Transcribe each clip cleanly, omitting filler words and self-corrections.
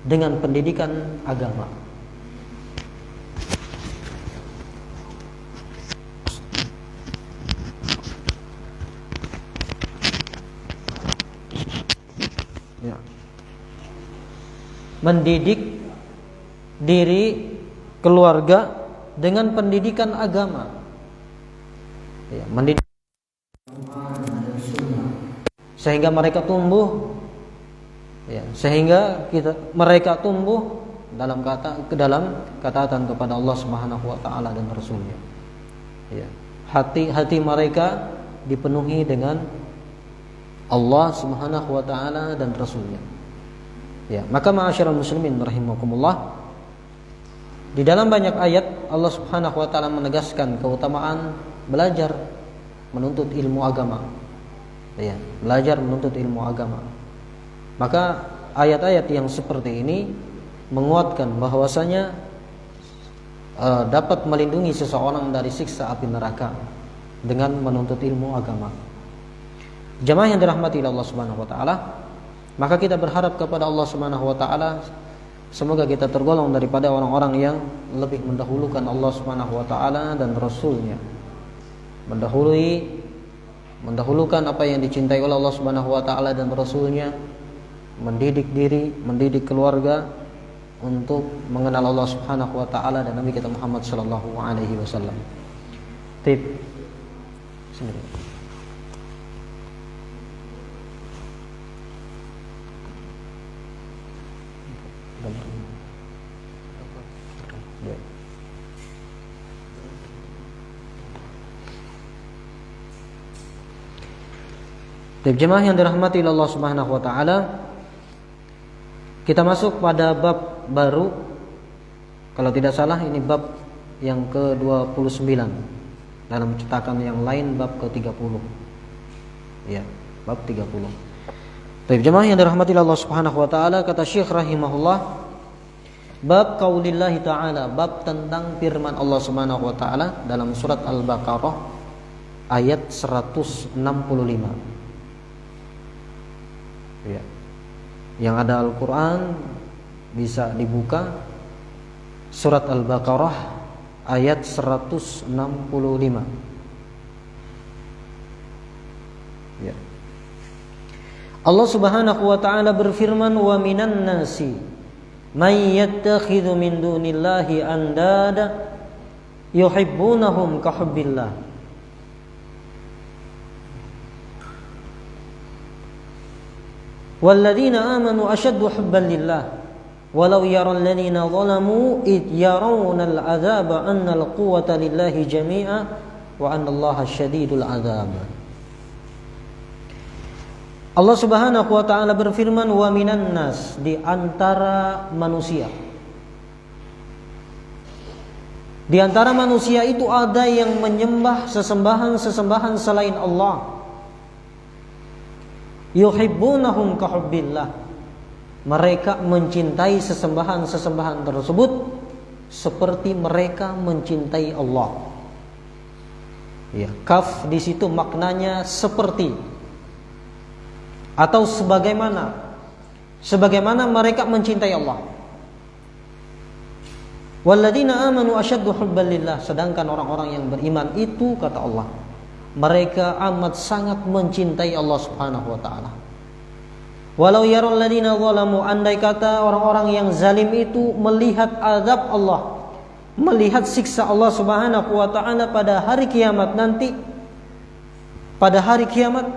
dengan pendidikan agama. Ya. Mendidik diri keluarga dengan pendidikan agama. Ya, mendidik sehingga mereka tumbuh, ya, sehingga mereka tumbuh dalam ketaatan kepada Allah Subhanahu wa taala dan Rasulnya. Ya. Hati mereka dipenuhi dengan Allah Subhanahu wa taala dan Rasulnya. Ya, maka ma'asyiral muslimin rahimakumullah, di dalam banyak ayat Allah Subhanahu wa taala menegaskan keutamaan belajar menuntut ilmu agama. Ya, belajar menuntut ilmu agama. Maka ayat-ayat yang seperti ini menguatkan bahwasanya dapat melindungi seseorang dari siksa api neraka dengan menuntut ilmu agama. Jamaah yang dirahmati Allah Subhanahu wa taala, maka kita berharap kepada Allah Subhanahu wa taala semoga kita tergolong daripada orang-orang yang lebih mendahulukan Allah Subhanahu wa taala dan Rasulnya, mendahulukan apa yang dicintai oleh Allah Subhanahu wa taala dan Rasulnya, mendidik diri, mendidik keluarga untuk mengenal Allah Subhanahu wa taala dan Nabi kita Muhammad sallallahu alaihi wasallam. Tip. Bismillah. Jemaah yang dirahmati Allah Subhanahu wa taala, kita masuk pada bab baru. Kalau tidak salah ini bab yang ke-29. Dalam cetakan yang lain bab ke-30. Ya, bab 30. Baik, jemaah yang dirahmati Allah Subhanahu wa taala, kata Syekh rahimahullah, bab qaulillahi ta'ala, bab tentang firman Allah Subhanahu wa taala dalam surat Al-Baqarah ayat 165. Ya. Yang ada Al-Quran bisa dibuka surat Al-Baqarah ayat 165. Ya. Allah Subhanahu wa taala berfirman, wa minan nasi may yattakhidhu min dunillahi andada yuhibbunahum ka hubbillah. Walladzina amanu ashaddu hubban lillah walau yaral ladzina zalamu id yarawna al-'adzaba anna al-quwwata lillahi jami'a wa anna Allaha syadidul 'adzab. Allah Subhanahu wa taala berfirman, wa minan nas, di antara manusia. Di antara manusia itu ada yang menyembah sesembahan selain Allah. Yuhibbunahum ka hubbillah. Mereka mencintai sesembahan tersebut seperti mereka mencintai Allah. Ya, kaf di situ maknanya seperti atau sebagaimana mereka mencintai Allah. Walladzina amanu asyaddu hubban lillah, sedangkan orang-orang yang beriman itu, kata Allah, mereka amat sangat mencintai Allah Subhanahu wa taala. Walau yaral ladzina zalamu, andai kata orang-orang yang zalim itu melihat azab Allah, melihat siksa Allah Subhanahu wa taala pada hari kiamat nanti, pada hari kiamat,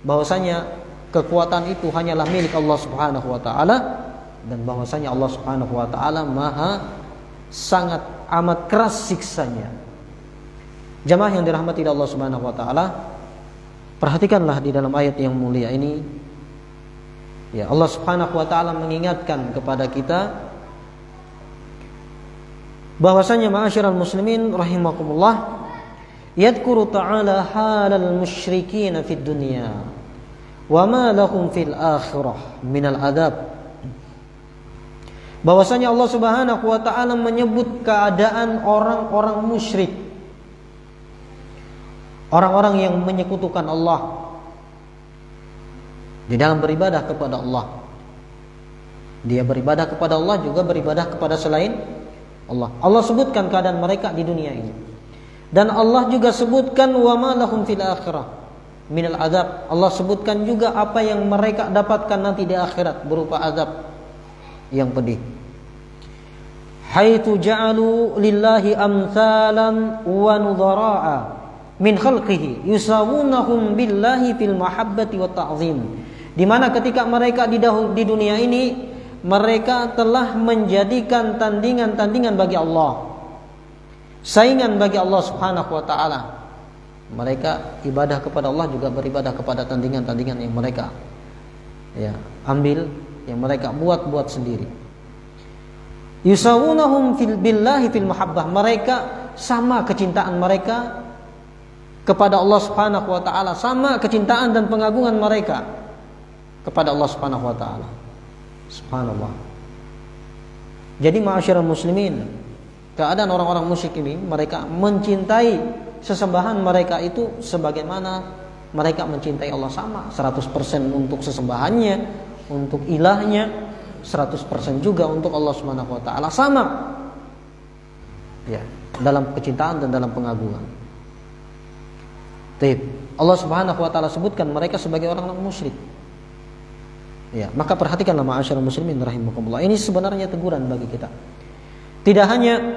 bahwasanya kekuatan itu hanyalah milik Allah Subhanahu wa taala, dan bahwasanya Allah Subhanahu wa taala maha sangat amat keras siksanya. Jamaah yang dirahmati Allah Subhanahu wa taala, perhatikanlah di dalam ayat yang mulia ini, ya, Allah Subhanahu wa taala mengingatkan kepada kita bahwasanya ma'asyiral muslimin rahimakumullah, yadhkuru ta'ala halal musyrikin fid dunya wa ma lahum fil akhirah minal adab. Bahwasanya Allah Subhanahu wa taala menyebut keadaan orang-orang musyrik, orang-orang yang menyekutukan Allah di dalam beribadah kepada Allah. Dia beribadah kepada Allah juga beribadah kepada selain Allah. Allah sebutkan keadaan mereka di dunia ini. Dan Allah juga sebutkan wa ma lahum fil akhirah minal azab. Allah sebutkan juga apa yang mereka dapatkan nanti di akhirat berupa azab yang pedih. Haitsu ja'alu lillahi amsalan wa nudhara'a min khalqihi yusawunahum billahi fil mahabbati wat ta'zim. Di mana ketika mereka di dunia ini mereka telah menjadikan tandingan-tandingan bagi Allah, saingan bagi Allah Subhanahu wa taala. Mereka ibadah kepada Allah juga beribadah kepada tandingan-tandingan yang mereka ambil, yang mereka buat sendiri. Yusawunahum billahi fil mahabbah. Mereka sama kecintaan mereka kepada Allah Subhanahu wa taala, sama kecintaan dan pengagungan mereka kepada Allah Subhanahu wa taala. Subhanallah. Jadi ma'asyiral muslimin, keadaan orang-orang musyrik ini, mereka mencintai sesembahan mereka itu sebagaimana mereka mencintai Allah, sama 100% untuk sesembahannya, untuk ilahnya, 100% juga untuk Allah Subhanahu wa taala, sama. Ya, dalam kecintaan dan dalam pengagungan. Allah Subhanahu wa taala sebutkan mereka sebagai orang-orang musyrik. Ya, maka perhatikanlah ma'asyiral muslimin rahimakumullah. Ini sebenarnya teguran bagi kita. Tidak hanya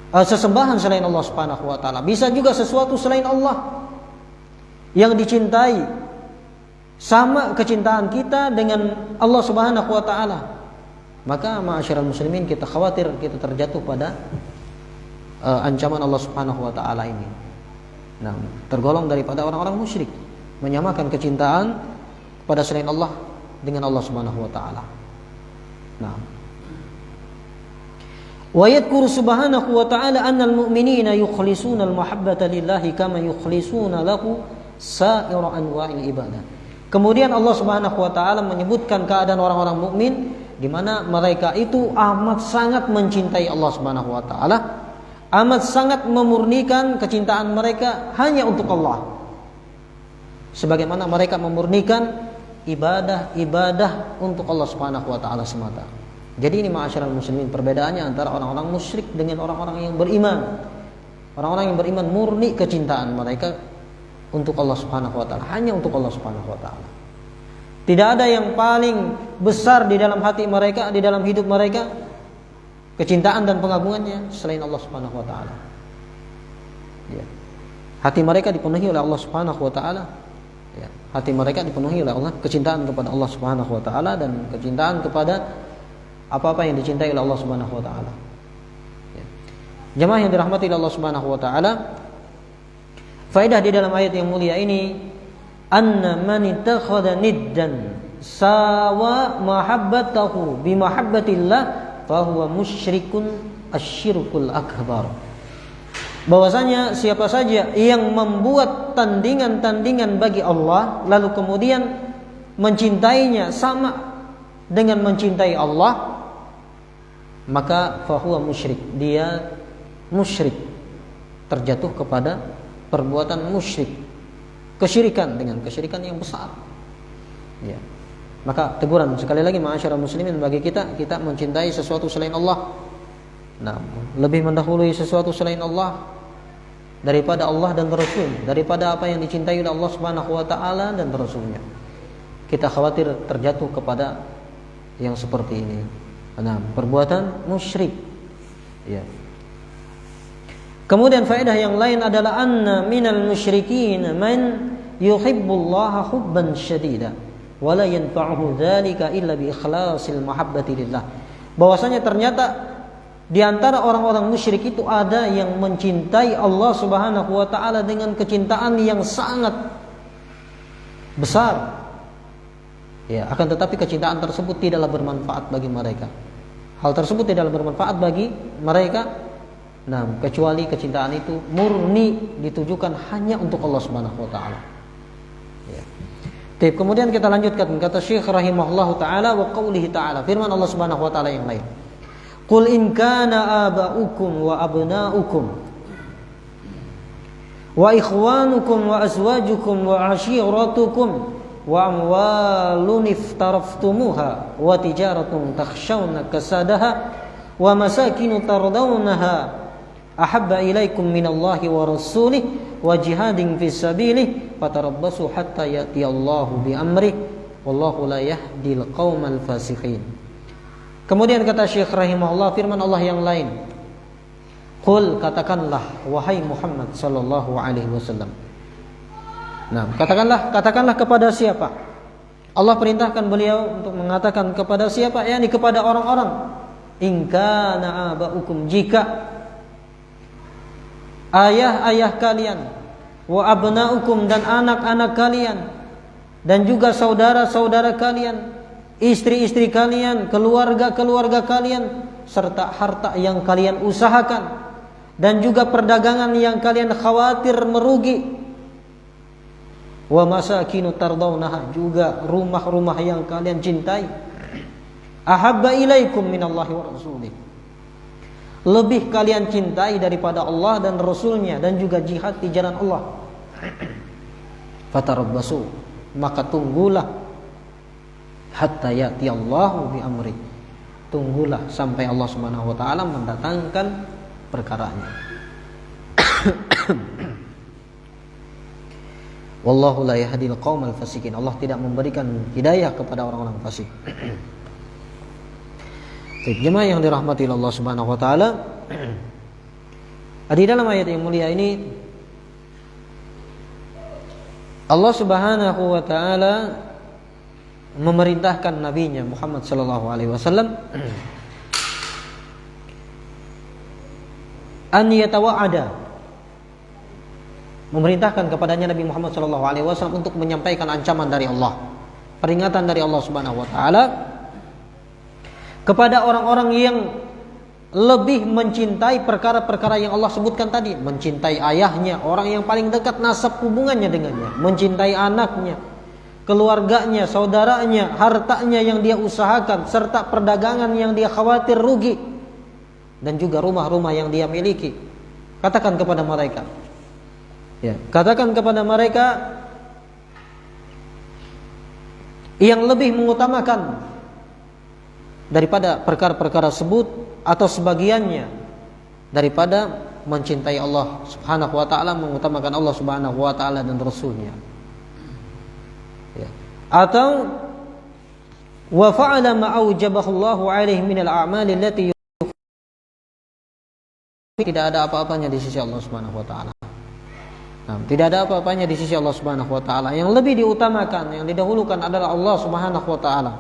sesembahan selain Allah Subhanahu wa taala, bisa juga sesuatu selain Allah yang dicintai, sama kecintaan kita dengan Allah Subhanahu wa taala. Maka ma'asyiral muslimin, kita khawatir kita terjatuh pada ancaman Allah Subhanahu wa taala ini. Nah, tergolong daripada orang-orang musyrik, menyamakan kecintaan pada selain Allah dengan Allah Subhanahu wa taala. Nah. Wa yadhkuru subhanahu wa ta'ala anna al-mu'minina yukhlisuna al-mahabbata lillahi kama yukhlisuna lahu sa'ira anwa'il ibadah. Kemudian Allah Subhanahu wa taala menyebutkan keadaan orang-orang mukmin di mana mereka itu amat sangat mencintai Allah Subhanahu wa taala, amat sangat memurnikan kecintaan mereka hanya untuk Allah. Sebagaimana mereka memurnikan ibadah untuk Allah Subhanahu wa taala semata. Jadi ini ma'asyiral muslimin, perbedaannya antara orang-orang musyrik dengan orang-orang yang beriman. Orang-orang yang beriman murni kecintaan mereka untuk Allah Subhanahu wa taala, hanya untuk Allah Subhanahu wa taala. Tidak ada yang paling besar di dalam hati mereka, di dalam hidup mereka, kecintaan dan pengagungannya selain Allah Subhanahu wa taala. Ya. Hati mereka dipenuhi oleh Allah Subhanahu wa taala. Ya. Hati mereka dipenuhi oleh Allah, kecintaan kepada Allah Subhanahu wa taala dan kecintaan kepada apa-apa yang dicintai oleh Allah Subhanahu wa taala. Ya. Jemaah yang dirahmati oleh Allah Subhanahu wa taala, faedah di dalam ayat yang mulia ini, anna man ittakhadha niddan sawa mahabbatahu bi mahabbatillah fa huwa musyrikun asyirkul akbar. Bahwasanya siapa saja yang membuat tandingan-tandingan bagi Allah lalu kemudian mencintainya sama dengan mencintai Allah, maka fahuwa musyrik, dia musyrik, terjatuh kepada perbuatan musyrik, kesyirikan dengan kesyirikan yang besar. Ya. Maka teguran sekali lagi ma'asyiral muslimin bagi kita mencintai sesuatu selain Allah. Nah, lebih mendahului sesuatu selain Allah daripada Allah dan Rasul, daripada apa yang dicintai oleh Allah Subhanahu wa taala dan Rasulnya. Kita khawatir terjatuh kepada yang seperti ini. Nah, perbuatan musyrik. Ya. Kemudian faedah yang lain adalah anna minal musyrikin man yuhibbullaha hubban syadida wa la yanfa'uhu dzalika illa bi ikhlasil mahabbati lillah. Bahwasanya ternyata di antara orang-orang musyrik itu ada yang mencintai Allah Subhanahu wa taala dengan kecintaan yang sangat besar. Ya, akan tetapi kecintaan tersebut tidaklah bermanfaat bagi mereka. Hal tersebut tidaklah bermanfaat bagi mereka. Nah, kecuali kecintaan itu murni ditujukan hanya untuk Allah Subhanahu wa taala. Ya. Kemudian kita lanjutkan kata Syekh rahimahullahu taala wa qaulihi taala, firman Allah Subhanahu wa taala yang lain. Qul in kana aba'ukum wa abna'ukum wa ikhwanukum wa azwajukum wa ashiratukum wa amwalun iftaraftumuha wa tijaratun takhshawna kasadaha wa masakinu tardawnaha ahabba ilaikum minallahi wa rasulih wa jihadin fi sabilih fatarabbasu hatta ya'tiyallahu bi amrih wallahu la yahdil qaumal fasiqin. Kemudian kata Syekh rahimahullah, firman Allah yang lain, qul, katakanlah wahai Muhammad sallallahu alaihi wasallam. Nah, katakanlah kepada siapa? Allah perintahkan beliau untuk mengatakan kepada siapa? Yakni kepada orang-orang. In kana aba'ukum, jika ayah-ayah kalian, wa abna'ukum, dan anak-anak kalian, dan juga saudara-saudara kalian, istri-istri kalian, keluarga-keluarga kalian, serta harta yang kalian usahakan, dan juga perdagangan yang kalian khawatir merugi. Wa masakinu tardawnaha, juga rumah-rumah yang kalian cintai. Ahabba ilaikum minallahi wa rasulih, lebih kalian cintai daripada Allah dan Rasulnya, dan juga jihad di jalan Allah. Fatarabbasu, maka tunggulah, hatta ya'tiyallahu bi amri, tunggulah sampai Allah Subhanahu wa taala mendatangkan perkaranya. Wallahu la yahdil qaumal fasikin, Allah tidak memberikan hidayah kepada orang-orang fasik. Jemaah yang dirahmati Allah Subhanahu wa taala, di dalam ayat yang mulia ini Allah Subhanahu wa taala memerintahkan nabinya Muhammad sallallahu alaihi wasallam an yatawa'ada, memerintahkan kepadanya Nabi Muhammad sallallahu alaihi wasallam untuk menyampaikan ancaman dari Allah, peringatan dari Allah Subhanahu wa taala kepada orang-orang yang lebih mencintai perkara-perkara yang Allah sebutkan tadi, mencintai ayahnya, orang yang paling dekat nasab hubungannya dengannya, mencintai anaknya, keluarganya, saudaranya, hartanya yang dia usahakan, serta perdagangan yang dia khawatir rugi, dan juga rumah-rumah yang dia miliki. Katakan kepada mereka, ya, katakan kepada mereka yang lebih mengutamakan daripada perkara-perkara tersebut atau sebagiannya daripada mencintai Allah Subhanahu wa taala, mengutamakan Allah Subhanahu wa taala dan Rasulnya. Ya. Atau wa fa'ala ma aujabahu Allahu alaihi minal a'mali allati tidak ada apa-apanya di sisi Allah Subhanahu wa taala. Nah, tidak ada apa-apanya di sisi Allah Subhanahu wa taala. Yang lebih diutamakan, yang didahulukan adalah Allah Subhanahu wa taala.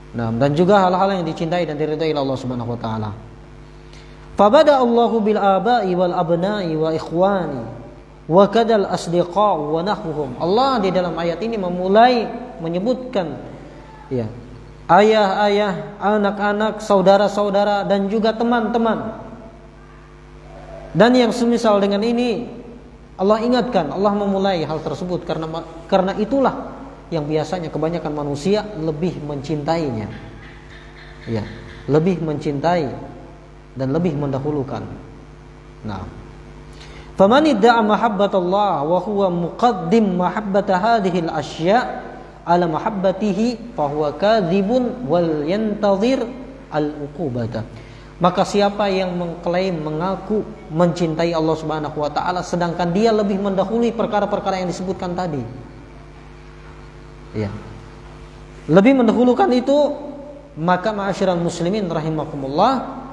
Nah, dan juga hal-hal yang dicintai dan diridhai Allah Subhanahu wa taala. Fabada Allahu bil aba'i wal abna'i wa ikhwani wa kadal asdiqa wa nahwuhum. Allah di dalam ayat ini memulai menyebutkan, ya, ayah-ayah, anak-anak, saudara-saudara, dan juga teman-teman. Dan yang semisal dengan ini Allah ingatkan, Allah memulai hal tersebut karena itulah yang biasanya kebanyakan manusia lebih mencintainya, ya, lebih mencintai dan lebih mendahulukan. Nah, faman idda'a mahabbatallah wa huwa muqaddim mahabbata hadhihi al-asya' ala mahabbatihi fa huwa kadzibun wal yantazir al-uqubata. Maka siapa yang mengklaim, mengaku mencintai Allah Subhanahu wa taala sedangkan dia lebih mendahului perkara-perkara yang disebutkan tadi, ya, lebih mendahulukan itu, maka ma'asyiral muslimin rahimakumullah,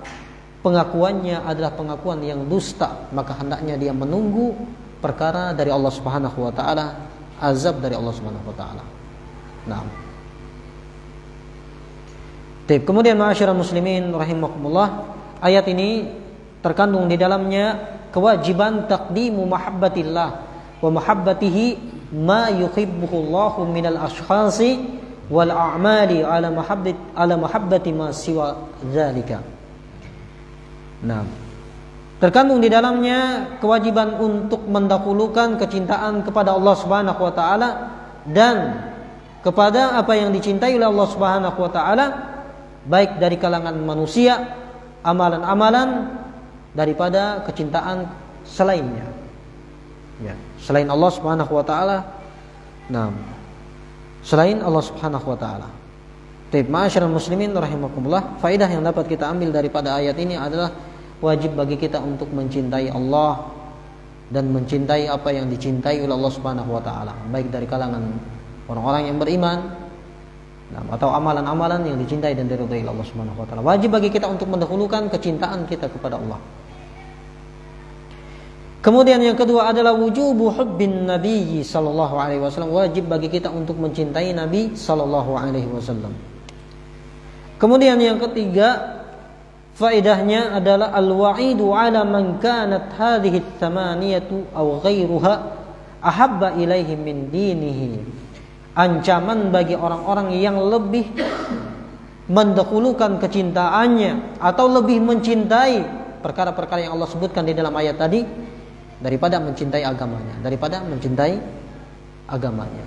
pengakuannya adalah pengakuan yang dusta. Maka hendaknya dia menunggu perkara dari Allah Subhanahu wa taala, azab dari Allah Subhanahu wa taala. Nah, kemudian ma'asyiral muslimin rahimakumullah, ayat ini terkandung di dalamnya kewajiban taqdimu mahabbatillah wa mahabbatihi ma yuhibbuhu Allahu minal ashkhasi wal a'mali ala mahabbati ma siwa dzalika. Nah, terkandung di dalamnya kewajiban untuk mendahulukan kecintaan kepada Allah Subhanahu wa taala dan kepada apa yang dicintai oleh Allah Subhanahu wa taala, baik dari kalangan manusia, amalan-amalan, daripada kecintaan selainnya. Ya, selain Allah Subhanahu wa taala, Nah, selain Allah Subhanahu wa taala. Baik, ma'asyiral muslimin rahimakumullah, faedah yang dapat kita ambil daripada ayat ini adalah wajib bagi kita untuk mencintai Allah dan mencintai apa yang dicintai oleh Allah Subhanahu wa taala, baik dari kalangan orang-orang yang beriman atau amalan-amalan yang dicintai dan diridhai oleh Allah Subhanahu wa taala. Wajib bagi kita untuk mendahulukan kecintaan kita kepada Allah. Kemudian yang kedua adalah wujubu hubbin Nabi sallallahu alaihi wasallam. Wajib bagi kita untuk mencintai Nabi sallallahu alaihi wasallam. Kemudian yang ketiga, faedahnya adalah al-wa'idu 'ala man kanat hadhihi ats-tsamaniyatu aw ghairuha ahabba ilaihi min dinihi. Ancaman bagi orang-orang yang lebih mendahulukan kecintaannya atau lebih mencintai perkara-perkara yang Allah sebutkan di dalam ayat tadi daripada mencintai agamanya.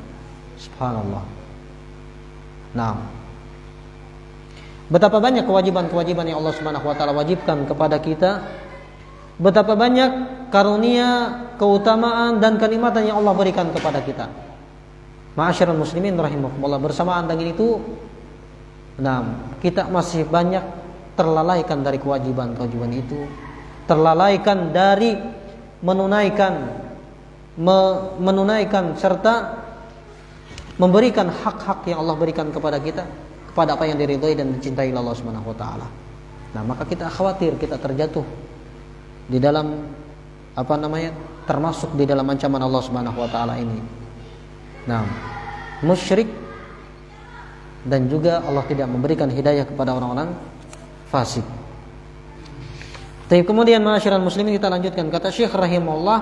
Subhanallah. Nah, betapa banyak kewajiban-kewajiban yang Allah Subhanahu wa taala wajibkan kepada kita. Betapa banyak karunia, keutamaan dan kenikmatan yang Allah berikan kepada kita. Ma'asyiral muslimin rahimakumullah, bersamaan dengan itu, kita masih banyak terlalaikan dari kewajiban-kewajiban itu, terlalaikan dari menunaikan serta memberikan hak-hak yang Allah berikan kepada kita, kepada apa yang diridhai dan dicintai Allah Subhanahu wa taala. Nah, maka kita khawatir kita terjatuh di dalam termasuk di dalam ancaman Allah Subhanahu wa taala ini. Nah, musyrik dan juga Allah tidak memberikan hidayah kepada orang-orang fasik. Kemudian ma'asyiral muslimin, kita lanjutkan kata Syekh rahimahullah,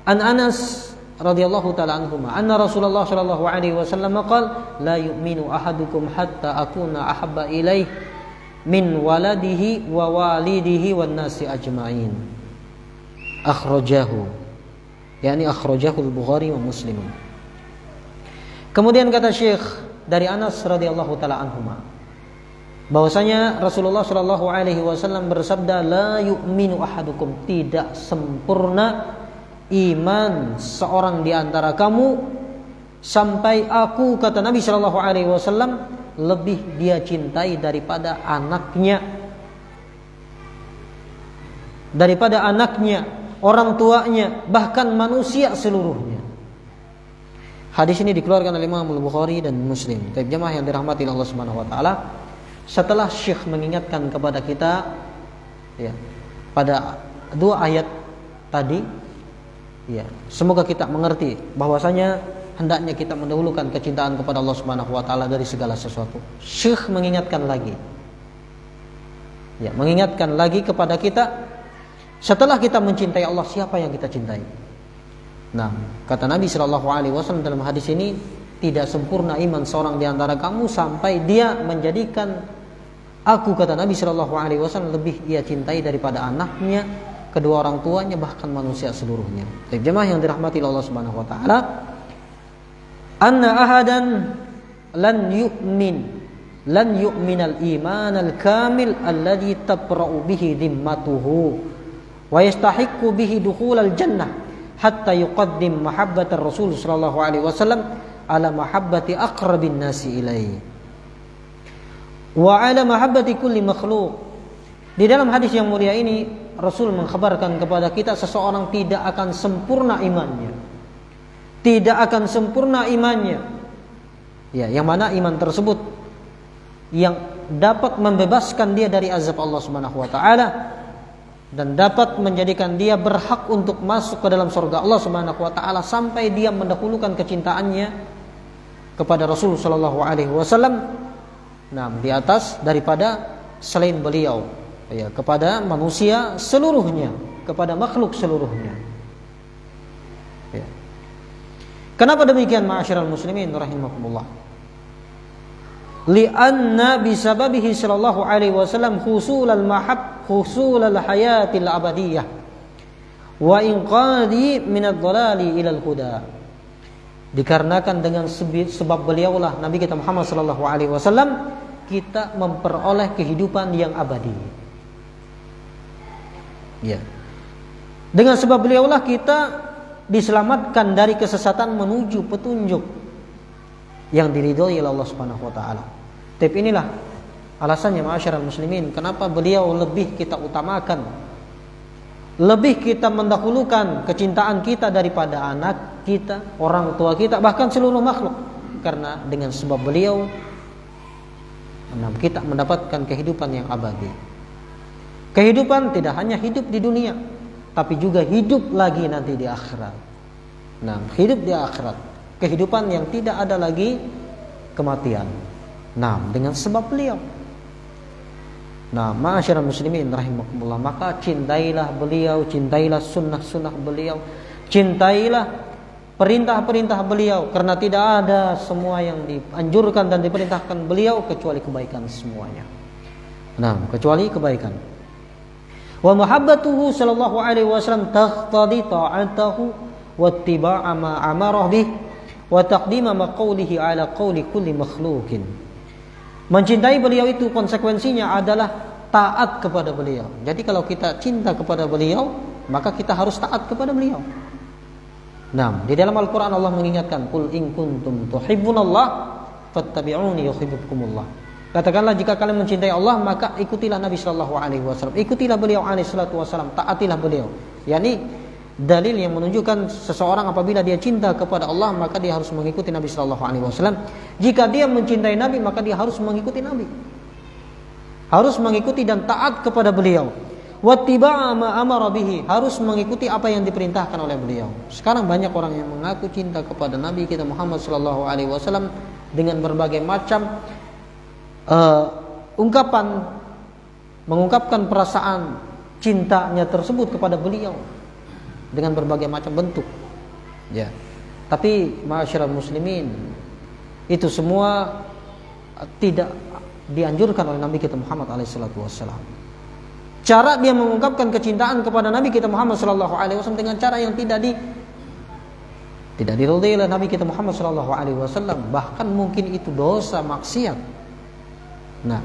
an Anas radhiyallahu taala anhuma anna Rasulullah sallallahu alaihi wasallam qala la yu'minu ahadukum hatta akuna ahabba ilaihi min waladihi wa walidihi wan nasi ajma'in. Akhrajahu al-Bukhari wa Muslim. Kemudian kata Syekh dari Anas radhiyallahu taala anhuma, bahwasanya Rasulullah sallallahu alaihi wasallam bersabda, la yu'minu ahadukum, tidak sempurna iman seorang di antara kamu sampai aku, kata Nabi sallallahu alaihi wasallam, lebih dia cintai daripada anaknya, orang tuanya, bahkan manusia seluruhnya. Hadis ini dikeluarkan oleh Imam Al-Bukhari dan Muslim. Baik jemaah yang dirahmati Allah Subhanahu wa taala, setelah Syekh mengingatkan kepada kita pada dua ayat tadi, semoga kita mengerti bahwasanya hendaknya kita mendahulukan kecintaan kepada Allah Subhanahu wa taala dari segala sesuatu. Syekh mengingatkan lagi kepada kita, setelah kita mencintai Allah, siapa yang kita cintai? Nah, kata Nabi sallallahu alaihi wasallam dalam hadis ini, tidak sempurna iman seorang di antara kamu sampai dia menjadikan aku, kata Nabi sallallahu alaihi wasallam, lebih ia cintai daripada anaknya, kedua orang tuanya, bahkan manusia seluruhnya. Baik jemaah yang dirahmati Allah Subhanahu wa taala, anna ahadan lan yu'minal iman al-kamil alladhi tabra'u bihi dhimmatuhu wa yastahiqqu bihi dukhulal jannah hatta yuqaddim mahabbatar Rasul sallallahu alaihi wasallam ala mahabbati aqrabin nasi ilaihi wa ala mahabbati kulli makhluk. Di dalam hadis yang mulia ini Rasul mengkhabarkan kepada kita seseorang tidak akan sempurna imannya, yang mana iman tersebut yang dapat membebaskan dia dari azab Allah Subhanahu wa taala dan dapat menjadikan dia berhak untuk masuk ke dalam surga Allah Subhanahu wa taala sampai dia mendahulukan kecintaannya kepada Rasul sallallahu alaihi wasallam di atas daripada selain beliau, kepada manusia seluruhnya, kepada makhluk seluruhnya. Kenapa demikian ma'asyiral muslimin rahimakumullah? Li'anna bisababihi sallallahu alaihi wasallam husulal hayatil abadiyah wa inqadi minad dhalali ilal huda. Dikarenakan dengan sebab beliaulah Nabi kita Muhammad sallallahu alaihi wasallam kita memperoleh kehidupan yang abadi. Dengan sebab beliaulah kita diselamatkan dari kesesatan menuju petunjuk. yang diridhoi oleh Allah Subhanahu wa taala. Tapi inilah alasannya ma'asyiral muslimin, kenapa beliau lebih kita utamakan, lebih kita mendahulukan kecintaan kita daripada anak kita, orang tua kita, bahkan seluruh makhluk. Karena dengan sebab beliau kita mendapatkan kehidupan yang abadi. Kehidupan tidak hanya hidup di dunia, tapi juga hidup lagi nanti di akhirat. Nah, hidup di akhirat, kehidupan yang tidak ada lagi kematian. Nah, dengan sebab beliau. Nah, ma'asyiral muslimin rahimakumullah, maka cintailah beliau, cintailah sunnah-sunnah beliau, cintailah perintah-perintah beliau, karena tidak ada semua yang dianjurkan dan diperintahkan beliau kecuali kebaikan semuanya. Nah, kecuali kebaikan. Wa muhabbatuhu sallallahu alaihi wasallam taqtadi ta'atahu wa ittiba'a ma amara bih wa taqdima ma qawlihi ala qawli kulli makhluqin. Mencintai beliau itu konsekuensinya adalah taat kepada beliau. Jadi kalau kita cinta kepada beliau, maka kita harus taat kepada beliau. Nah, di dalam Al-Quran Allah mengingatkan, Qul in kuntum tuhibbunallah fattabi'uni yuhibbukumullah. Katakanlah jika kalian mencintai Allah, maka ikutilah Nabi sallallahu alaihi wasallam. Ikutilah beliau alaihi salatu wasallam, taatilah beliau. Yani dalil yang menunjukkan seseorang apabila dia cinta kepada Allah, maka dia harus mengikuti Nabi sallallahu alaihi wasallam. Jika dia mencintai Nabi, maka dia harus mengikuti Nabi. Harus mengikuti dan taat kepada beliau. Wattiba'a ma amara bihi, harus mengikuti apa yang diperintahkan oleh beliau. Sekarang banyak orang yang mengaku cinta kepada Nabi kita Muhammad sallallahu alaihi wasallam dengan berbagai macam mengungkapkan perasaan cintanya tersebut kepada beliau dengan berbagai macam bentuk. Ya. Tapi ma'asyiral muslimin, itu semua tidak dianjurkan oleh Nabi kita Muhammad alaihi salatu wasallam. Cara dia mengungkapkan kecintaan kepada Nabi kita Muhammad sallallahu alaihi wasallam dengan cara yang tidak diridhai oleh Nabi kita Muhammad sallallahu alaihi wasallam, bahkan mungkin itu dosa maksiat. Nah,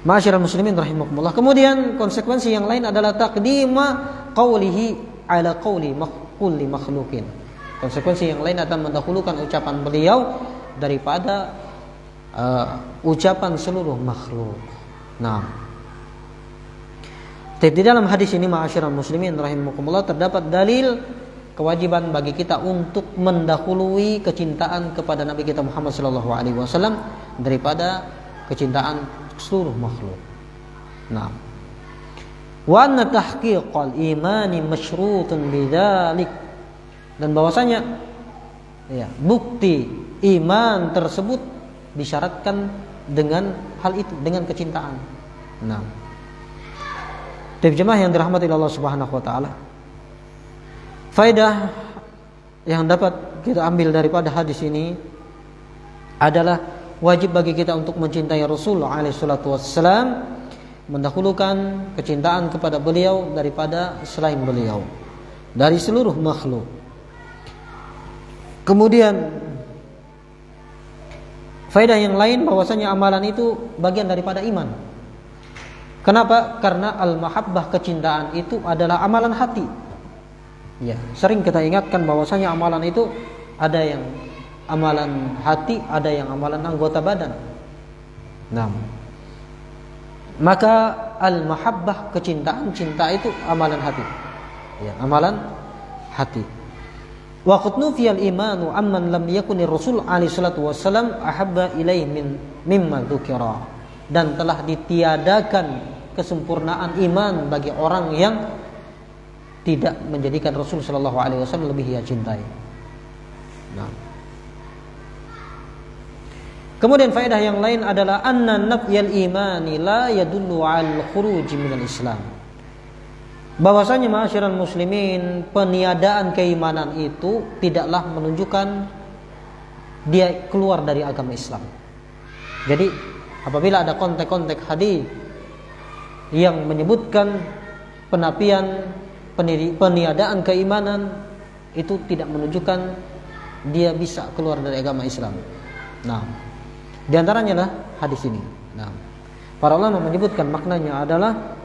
ma'asyiral muslimin rahimakumullah. Kemudian konsekuensi yang lain adalah taqdima qaulihi ala qauli kulli makhluqin. Konsekuensi yang lain adalah mendahulukan ucapan beliau daripada ucapan seluruh makhluk. Nah, di dalam hadis ini ma'asyiral muslimin rahimakumullah terdapat dalil kewajiban bagi kita untuk mendahului kecintaan kepada Nabi kita Muhammad sallallahu alaihi wasallam daripada kecintaan seluruh makhluk. Nah, wa anna tahqiqal imani masyrutun bidzalik, dan bahwasanya ya, bukti iman tersebut disyaratkan dengan hal itu, dengan kecintaan. Nah, jemaah yang dirahmati Allah Subhanahu wa taala, faedah yang dapat kita ambil daripada hadis ini adalah wajib bagi kita untuk mencintai Rasulullah alaihi salatu wassalam, mendahulukan kecintaan kepada beliau daripada selain beliau dari seluruh makhluk. Kemudian faedah yang lain bahwasanya amalan itu bagian daripada iman. Kenapa? Karena al-mahabbah, kecintaan itu adalah amalan hati. Ya, sering kita ingatkan bahwasanya amalan itu ada yang amalan hati, ada yang amalan anggota badan. Nah, maka al-mahabbah, kecintaan, cinta itu amalan hati. Ya, amalan hati. Wa qad nufiyal imanu amman lam yakunir rasul alaihi salatu wassalam ahabba ilaihi mimma dzukira. Dan telah ditiadakan kesempurnaan iman bagi orang yang tidak menjadikan Rasul sallallahu alaihi wasallam lebih ia cintai. Nah, kemudian faedah yang lain adalah anna nafyal imani la yadullu al khuruj minal Islam. Bahwasanya ma'asyiral muslimin, peniadaan keimanan itu tidaklah menunjukkan dia keluar dari agama Islam. Jadi apabila ada konteks-konteks hadis yang menyebutkan penafian, peniadaan keimanan, itu tidak menunjukkan dia bisa keluar dari agama Islam. Nah, di antaranya lah hadis ini. Nah, para ulama menyebutkan maknanya adalah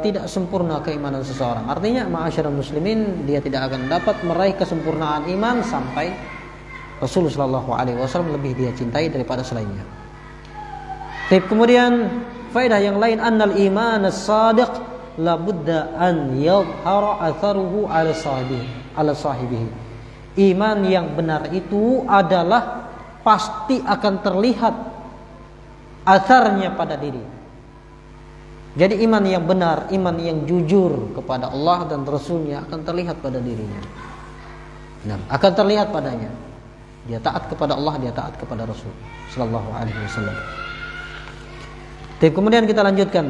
tidak sempurna keimanan seseorang. Artinya ma'asyiral muslimin, dia tidak akan dapat meraih kesempurnaan iman sampai Rasul sallallahu alaihi wasallam lebih dia cintai daripada selainnya. Kemudian faedah yang lain, annal iman as-sadiq la budda an yadhhara atharuhu ala sahibihi. Iman yang benar itu adalah pasti akan terlihat atharnya pada diri. Jadi iman yang benar, iman yang jujur kepada Allah dan Rasulnya akan terlihat pada dirinya. Nah, akan terlihat padanya. Dia taat kepada Allah, dia taat kepada Rasul sallallahu alaihi wasallam. Kemudian kita lanjutkan.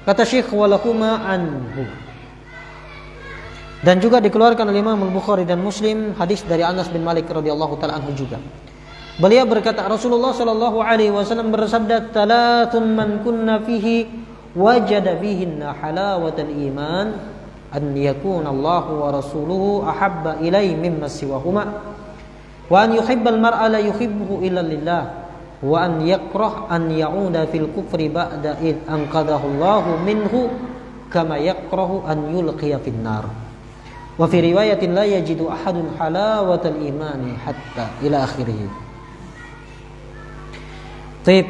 Kata Syekh walahuma anhu. Dan juga dikeluarkan oleh Imam Al-Bukhari dan Muslim hadis dari Anas bin Malik radhiyallahu taala anhu juga. Beliau berkata, Rasulullah sallallahu alaihi wasallam bersabda, "Talatun man kunna fihi wajada fihinna halawatal iman an yakuna Allah wa rasuluhu ahabba ilaihi mimma siwahuma." Wa an yuhibbal mar'a la yuhibbuhu illa lillah wa an yakrah an ya'uda fil kufri ba'da id anqadahu Allahu minhu kama yakrahu an yulqiya fin nar. Wa fi riwayatin la yajidu ahadun halawatal imani hatta ila akhirih. Baik.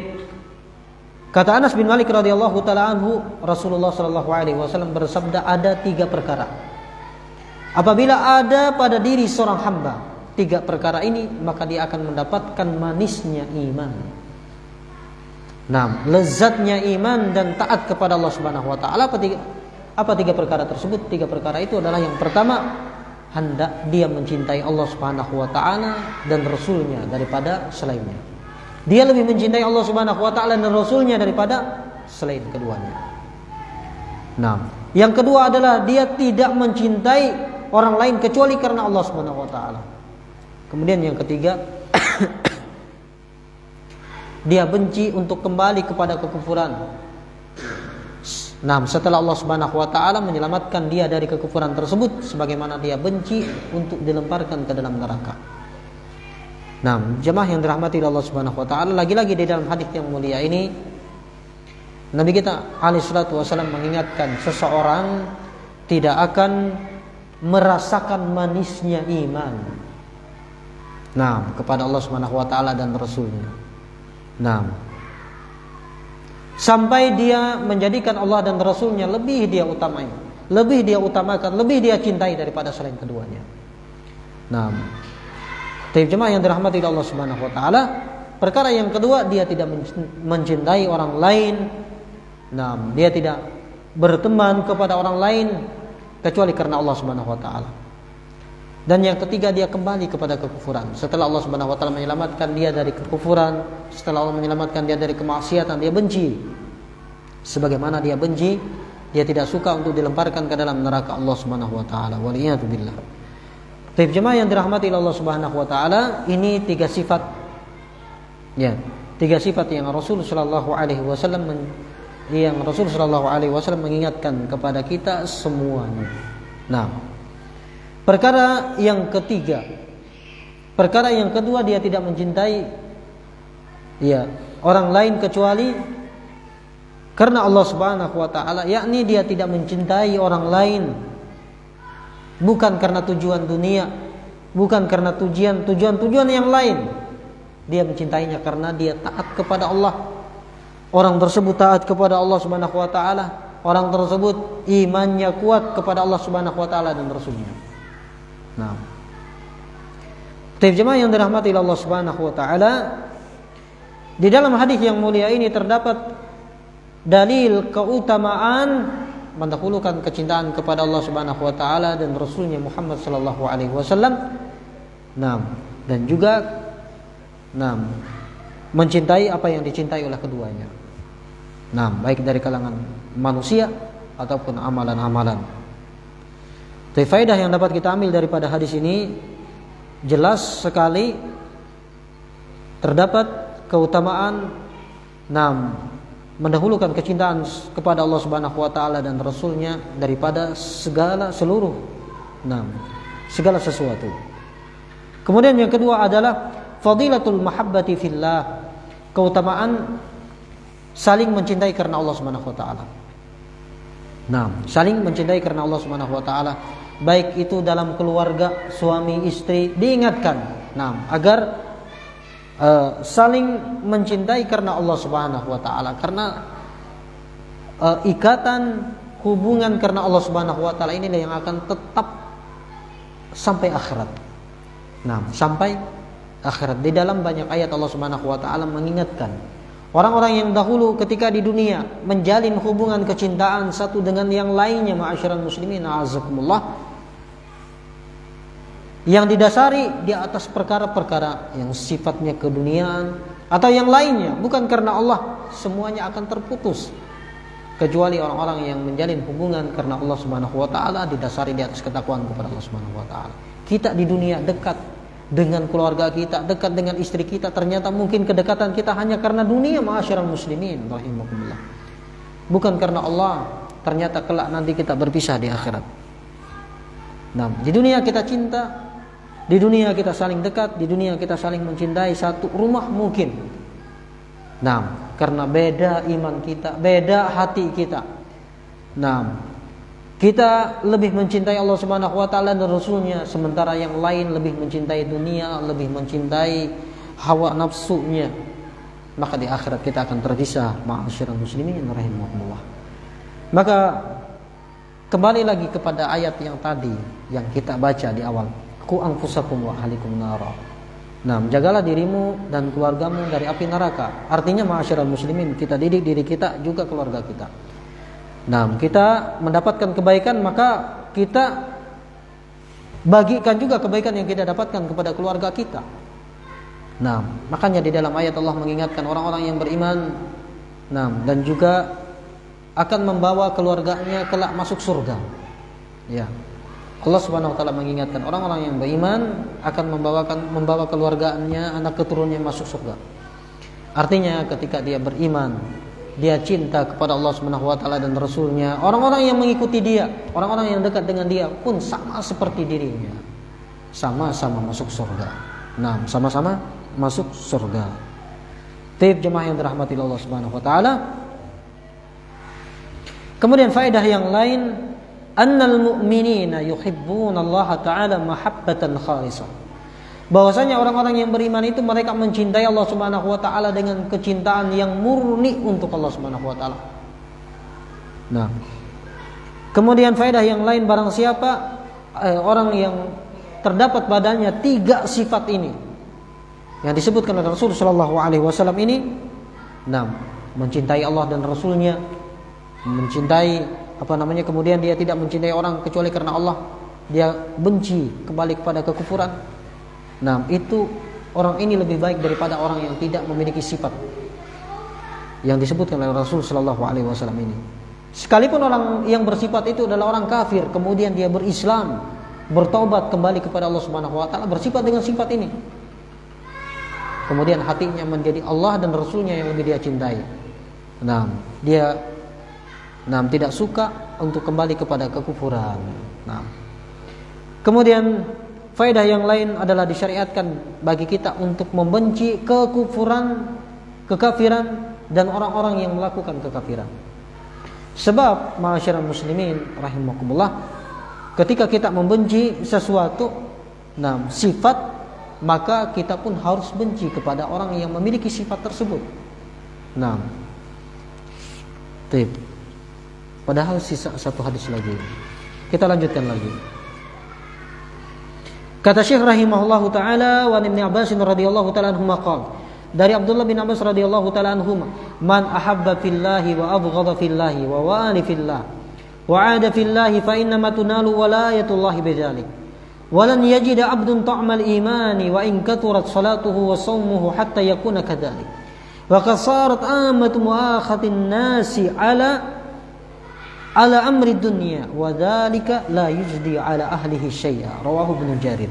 Kata Anas bin Malik radhiyallahu taala anhu, Rasulullah sallallahu alaihi wasallam bersabda, ada 3 perkara. Apabila ada pada diri seorang hamba 3 perkara ini, maka dia akan mendapatkan manisnya iman. Nah, lezatnya iman dan taat kepada Allah Subhanahu wa taala. Apa 3 perkara tersebut? 3 perkara itu adalah yang pertama, hendak dia mencintai Allah Subhanahu wa taala dan Rasulnya daripada selainnya. Dia lebih mencintai Allah Subhanahu wa taala dan Rasulnya daripada selain keduanya. Nah, yang kedua adalah dia tidak mencintai orang lain kecuali karena Allah Subhanahu wa taala. Kemudian yang ketiga, dia benci untuk kembali kepada kekufuran. Nah, setelah Allah Subhanahu wa taala menyelamatkan dia dari kekufuran tersebut, sebagaimana dia benci untuk dilemparkan ke dalam neraka. Nah, jemaah yang dirahmati Allah Subhanahu wa taala, lagi-lagi di dalam hadis yang mulia ini Nabi kita alaihi salatu wasallam mengingatkan seseorang tidak akan merasakan manisnya iman. Nah, kepada Allah Subhanahu wa taala dan Rasulnya. Nah, sampai dia menjadikan Allah dan Rasulnya lebih dia utamakan, lebih dia cintai daripada selain keduanya. Nah, jemaah yang dirahmati Allah Subhanahu wa taala, perkara yang kedua, dia tidak mencintai orang lain. Nah, dia tidak berteman kepada orang lain kecuali karena Allah Subhanahu wa taala. Dan yang ketiga, dia kembali kepada kekufuran. Setelah Allah Subhanahu wa taala menyelamatkan dia dari kekufuran, setelah Allah menyelamatkan dia dari kemaksiatan, dia benci. Sebagaimana dia benci, dia tidak suka untuk dilemparkan ke dalam neraka Allah Subhanahu wa taala. Waliyadu billah. Baik, jemaah yang dirahmati Allah Subhanahu wa taala, ini 3 sifat. Ya, 3 sifat yang Rasul sallallahu alaihi wasallam mengingatkan kepada kita semuanya. Nah, perkara yang ketiga, perkara yang kedua, dia tidak mencintai orang lain kecuali karena Allah Subhanahu wa taala, yakni dia tidak mencintai orang lain bukan karena tujuan dunia, bukan karena tujuan yang lain. Dia mencintainya karena dia taat kepada Allah. Orang tersebut taat kepada Allah Subhanahu wa taala, orang tersebut imannya kuat kepada Allah Subhanahu wa taala dan Rasulnya. Nah, jemaah yang dirahmati Allah Subhanahu wa taala, di dalam hadis yang mulia ini terdapat dalil keutamaan mendahulukan kecintaan kepada Allah Subhanahu wa taala dan Rasulnya Muhammad sallallahu alaihi wasallam. Nah, dan juga mencintai apa yang dicintai oleh keduanya. Nah, baik dari kalangan manusia ataupun amalan-amalan. Faedah yang dapat kita ambil daripada hadis ini, jelas sekali terdapat keutamaan mendahulukan kecintaan kepada Allah Subhanahu wa taala dan Rasulnya daripada segala sesuatu. Kemudian yang kedua adalah fadilatul mahabbati fillah, keutamaan saling mencintai karena Allah Subhanahu wa taala. Saling mencintai karena Allah Subhanahu wa taala, baik itu dalam keluarga, suami istri, diingatkan Nah, agar saling mencintai karena Allah Subhanahu wa taala, karena ikatan hubungan karena Allah Subhanahu wa taala inilah yang akan tetap sampai akhirat. Nah, sampai akhirat. Di dalam banyak ayat Allah Subhanahu wa taala mengingatkan orang-orang yang dahulu ketika di dunia menjalin hubungan kecintaan satu dengan yang lainnya, ma'asyiral muslimin, a'azzakumullah, yang didasari di atas perkara-perkara yang sifatnya keduniaan atau yang lainnya, bukan karena Allah, semuanya akan terputus. Kecuali orang-orang yang menjalin hubungan karena Allah Subhanahu wa taala didasari di atas ketakwaan kepada Allah Subhanahu wa taala. Kita di dunia dekat dengan keluarga kita, dekat dengan istri kita, ternyata mungkin kedekatan kita hanya karena dunia, ma'asyiral muslimin rahimakumullah. Bukan karena Allah, ternyata kelak nanti kita berpisah di akhirat. Nah, di dunia kita cinta, di dunia kita saling dekat, di dunia kita saling mencintai, satu rumah mungkin. Nah, karena beda iman kita, beda hati kita. Nah, kita lebih mencintai Allah Subhanahu wa taala dan Rasulnya, sementara yang lain lebih mencintai dunia, lebih mencintai hawa nafsunya. Maka di akhirat kita akan terpisah, ma'asyiral muslimin rahimakumullah. Maka kembali lagi kepada ayat yang tadi yang kita baca di awal, qu anfusakum wa ahlikum nara. Nah, jagalah dirimu dan keluargamu dari api neraka. Artinya ma'asyiral muslimin, kita didik diri kita juga keluarga kita. Nah, kita mendapatkan kebaikan, maka kita bagikan juga kebaikan yang kita dapatkan kepada keluarga kita. Nah, makanya di dalam ayat Allah mengingatkan orang-orang yang beriman, nah, dan juga akan membawa keluarganya kelak masuk surga. Ya. Allah Subhanahu wa taala mengingatkan orang-orang yang beriman akan membawa keluarganya, anak keturunannya masuk surga. Artinya ketika dia beriman, dia cinta kepada Allah Subhanahu wa taala dan Rasulnya, orang-orang yang mengikuti dia, orang-orang yang dekat dengan dia pun sama seperti dirinya, sama-sama masuk surga. Nah, sama-sama masuk surga. Taib jemaah yang dirahmati Allah Subhanahu wa taala. Kemudian faedah yang lain, annal mu'minina yuhibbuna Allah Ta'ala mahabbatan khalisah. Bahwasanya orang-orang yang beriman itu mereka mencintai Allah Subhanahu wa taala dengan kecintaan yang murni untuk Allah Subhanahu wa taala. Nah, kemudian faedah yang lain, barang siapa orang yang terdapat padanya tiga sifat ini yang disebutkan oleh Rasul sallallahu alaihi wasallam ini, nah, mencintai Allah dan Rasulnya, mencintai kemudian dia tidak mencintai orang kecuali karena Allah, dia benci kembali kepada kekufuran. Nah, itu orang ini lebih baik daripada orang yang tidak memiliki sifat yang disebutkan oleh Rasul sallallahu alaihi wasallam ini. Sekalipun orang yang bersifat itu adalah orang kafir, kemudian dia berislam, bertaubat kembali kepada Allah Subhanahu wa taala, bersifat dengan sifat ini, kemudian hatinya menjadi Allah dan Rasulnya yang lebih dia cintai. Nah, dia tidak suka untuk kembali kepada kekufuran. Nah, kemudian faedah yang lain adalah disyariatkan bagi kita untuk membenci kekufuran, kekafiran dan orang-orang yang melakukan kekafiran. Sebab ma'asyiral muslimin rahimakumullah, ketika kita membenci sesuatu, nah, sifat, maka kita pun harus benci kepada orang yang memiliki sifat tersebut. Nah, padahal sisa satu hadis lagi. Kita lanjutkan lagi. Kata Syekh rahimahullahu taala, wa Ibnu Abbas radhiyallahu taala anhuma qala, dari Abdullah bin Abbas radhiyallahu taala anhuma, man ahabba fillahi wa abghadha fillahi wa wali fillah wa 'ada fillahi fa inna ma tunalu walayatullahi bidzalik. Wa lan yajida 'abdun ta'mal imani wa in katurat salatuhu wa shaumuhu hatta yakuna kadzalik. Wa qasarat amatu mu'akhatin nasi ala amri dunya wa dzalika la yujdi ala ahlihi syai'a, rawahu Ibnu Jarir.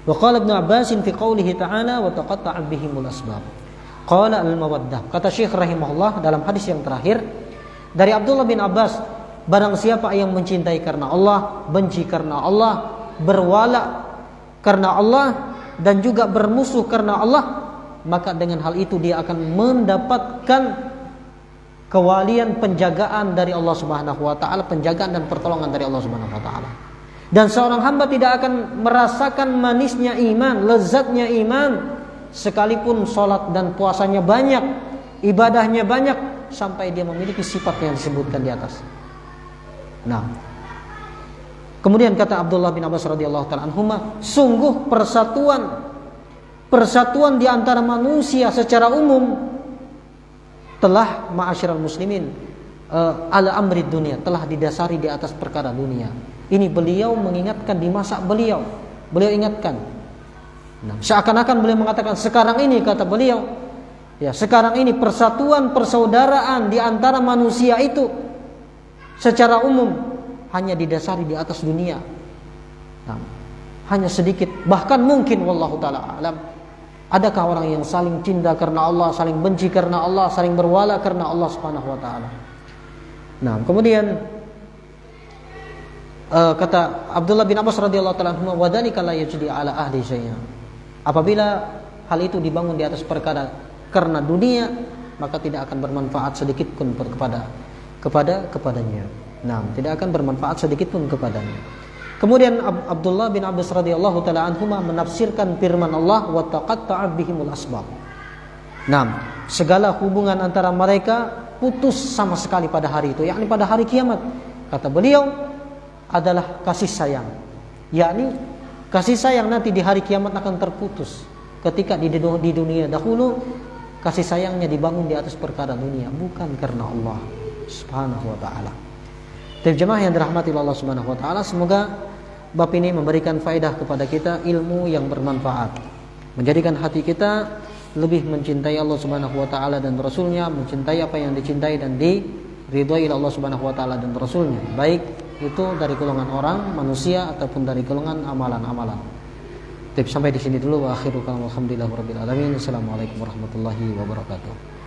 Wa qala Ibnu Abbas fi qoulihi ta'ala wa taqatta'at bihimul asbab. Qala al-mawaddah. Kata Syekh rahimahullah dalam hadis yang terakhir dari Abdullah bin Abbas, barang siapa yang mencintai karena Allah, benci karena Allah, berwala karena Allah dan juga bermusuh karena Allah, maka dengan hal itu dia akan mendapatkan kewalian, penjagaan dari Allah Subhanahu wa taala, penjagaan dan pertolongan dari Allah Subhanahu wa taala. Dan seorang hamba tidak akan merasakan manisnya iman, lezatnya iman, sekalipun sholat dan puasanya banyak, ibadahnya banyak, sampai dia memiliki sifat yang disebutkan di atas. Nah, kemudian kata Abdullah bin Abbas radhiyallahu taala anhuma, sungguh persatuan di antara manusia secara umum telah, ma'asyiral muslimin, ala amri dunia, telah didasari di atas perkara dunia. Ini beliau mengingatkan di masa beliau ingatkan. Nah, seakan-akan beliau mengatakan sekarang ini, kata beliau, ya sekarang ini persatuan persaudaraan di antara manusia itu secara umum hanya didasari di atas dunia. Nah, hanya sedikit, bahkan mungkin wallahu taala alam, adakah orang yang saling cinta karena Allah, saling benci karena Allah, saling berwala karena Allah Subhanahu wa taala. Nah, kemudian kata Abdullah bin Abbas radhiyallahu taala anhu, wa dzalika la yajdi ala ahli syai'an. Apabila hal itu dibangun di atas perkara karena dunia, maka tidak akan bermanfaat sedikit pun kepadanya. Nah, tidak akan bermanfaat sedikit pun kepadanya. Kemudian Abdullah bin Abbas radhiyallahu taala anhuma menafsirkan firman Allah, wa taqatta'a bihimul asbab. Nah, segala hubungan antara mereka putus sama sekali pada hari itu, yakni pada hari kiamat. Kata beliau adalah kasih sayang, yakni kasih sayang nanti di hari kiamat akan terputus. Ketika di dunia dahulu kasih sayangnya dibangun di atas perkara dunia, bukan karena Allah Subhanahu wa taala. Jemaah yang dirahmati Allah Subhanahu wa taala, semoga bab ini memberikan faedah kepada kita, ilmu yang bermanfaat, menjadikan hati kita lebih mencintai Allah Subhanahu wa taala dan Rasulnya, mencintai apa yang dicintai dan diridhai oleh Allah Subhanahu wa taala dan Rasulnya, baik itu dari golongan orang, manusia, ataupun dari golongan amalan-amalan. Sampai di sini dulu, wa akhiru kalam alhamdulillahirabbil alamin. Assalamualaikum warahmatullahi wabarakatuh.